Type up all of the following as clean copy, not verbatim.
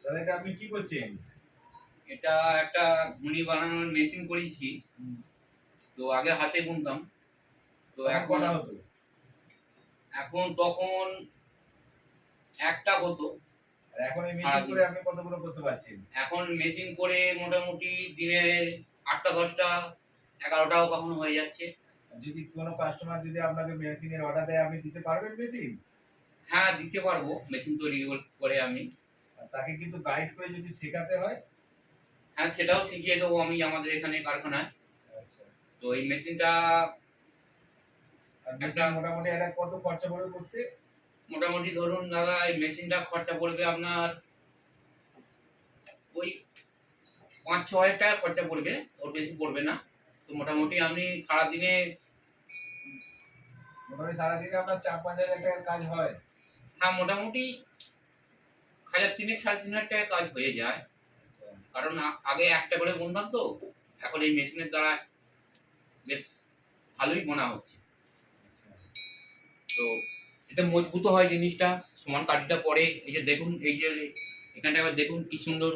তাহলে এটা আপনি কি করছেন? এটা একটা ঘুড়ি বানানোর মেশিন করেছি। তো আগে হাতে বুনতাম, তো তখন এখন কটা হতো? এখন তখন একটা হতো আর এখন এই মেশিন সারাদিন। করে আপনি কতগুলো করতে পারছেন? এখন মেশিন করে মোটামুটি দিনে 8টা 10টা 11টাও কখনো হয়ে যাচ্ছে। যদি কোনো কাস্টমার যদি আপনাকে মেশিনের অর্ডার দেয়, আপনি দিতে পারবেন মেশিন? হ্যাঁ, দিতে পারবো মেশিন তৈরি করে আমি। আর তাকে কিন্তু গাইড করে যদি শেখাতে হয়? হ্যাঁ, সেটাও শিখিয়ে দেবো আমি আমাদের এখানে কারখানায়। আচ্ছা। তো এই মেশিনটা আর একটা মেশিন মোটামুটি একটা কত খরচা পড়বে করতে? মোটামুটি ধরুন দাদা, এই মেশিনটা খরচা পড়বে আপনার ওই 5-6 হাজার টাকা খরচা পড়বে, ওর বেশি পড়বে না। তো মোটামুটি আপনি সারাদিনে মোটামুটি সারাদিনে আপনার 4-5 হাজার টাকার কাজ হয়? হ্যাঁ, মোটামুটি 1,000 3,000 সাড়ে 3,000 টাকা কাজ হয়ে যায়। আচ্ছা। কারণ আগে একটা করে বুনতাম, তো এখন এই মেশিনের দ্বারা বেশ ভালোই বোনা হচ্ছে। তো এটা মজবুত হয় জিনিসটা, সমান কাঠিটা পড়ে। এই যে দেখুন, এই যে এখানটা আবার দেখুন কি সুন্দর,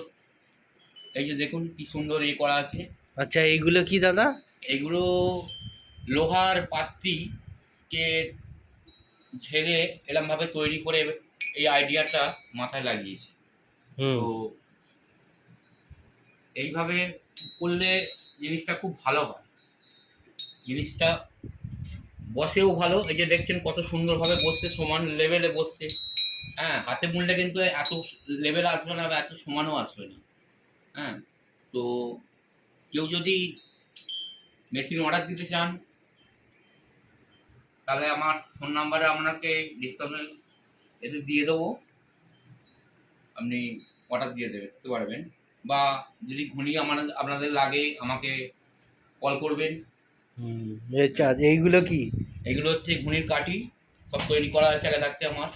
এই যে দেখুন কি সুন্দর এ করা আছে। আচ্ছা, এইগুলো কি দাদা? এগুলো লোহার পাত্রীকে ঝেড়ে এরম ভাবে তৈরি করে এই আইডিয়াটা মাথায় লাগিয়েছে। তো এইভাবে করলে জিনিসটা খুব ভালো হয়, জিনিসটা বসেও ভালো। এই যে দেখছেন কত সুন্দরভাবে বসছে, সমান লেভেলে বসছে। হ্যাঁ, হাতে বুনলে কিন্তু এত লেভেল আসবে না বা এত সমানও আসবে না। হ্যাঁ, তো কেউ যদি মেশিন অর্ডার দিতে চান, তাহলে আমার ফোন নাম্বারে আপনাকে ডিসকাউন্ট এতে দিয়ে দেবো, আপনি অর্ডার দিয়ে দিতে পারবেন। বা যদি ঘুড়ি আপনাদের লাগে, আমাকে কল করবেন। আচ্ছা, এইগুলো কি? এগুলো হচ্ছে ঘুড়ির কাঠি, সব তৈরি করা আছে আগে থাকতে আমার।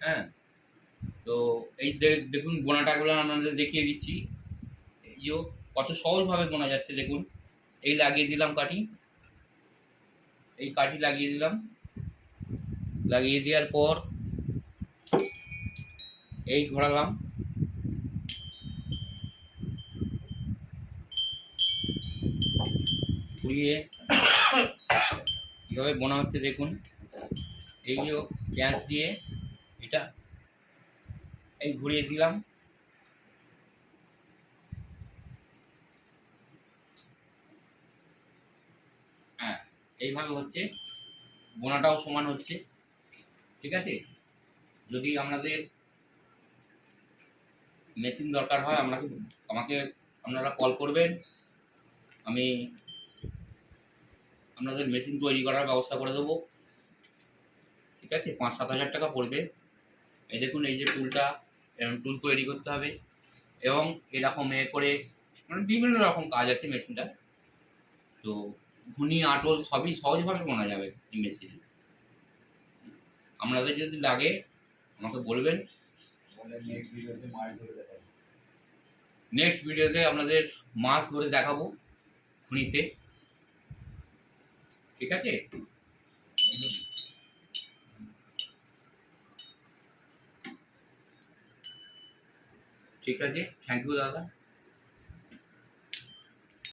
হ্যাঁ, তো এই দেখুন বোনাটাগুলো আপনাদের দেখিয়ে দিচ্ছি। এই যে কত সহজভাবে বোনা যাচ্ছে দেখুন। এই লাগিয়ে দিলাম কাঠি, এই কাঠি লাগিয়ে দিলাম, লাগিয়ে দেওয়ার পর এই ঘোরালাম, ঘুরিয়ে কীভাবে বোনা হচ্ছে দেখুন। এই যে প্যাঁচ দিয়ে এটা এই ঘুরিয়ে দিলাম, হ্যাঁ, এইভাবে হচ্ছে, বোনাটাও সমান হচ্ছে। ঠিক আছে, যদি আপনাদের মেশিন দরকার হয় আমাকে আপনারা কল করবেন, আমি আপনাদের মেশিন তৈরি করার ব্যবস্থা করে দেবো। ঠিক আছে, 5-7 হাজার টাকা পড়বে। এই দেখুন, এই যে টুলটা, এরকম টুল তৈরি করতে হবে এবং এরকম করে মানে বিভিন্ন রকম কাজ আছে মেশিনটা। তো ঘুনি আটল সবই সহজভাবে বোনা যাবে এই মেশিনে। আপনাদের যদি লাগে আমাকে বলবেন, নেক্সট ভিডিওতে আপনাদের মাছ ধরে দেখাবো ঘুনিতে। ঠিক আছে, ঠিক আছে, থ্যাংক ইউ দাদা।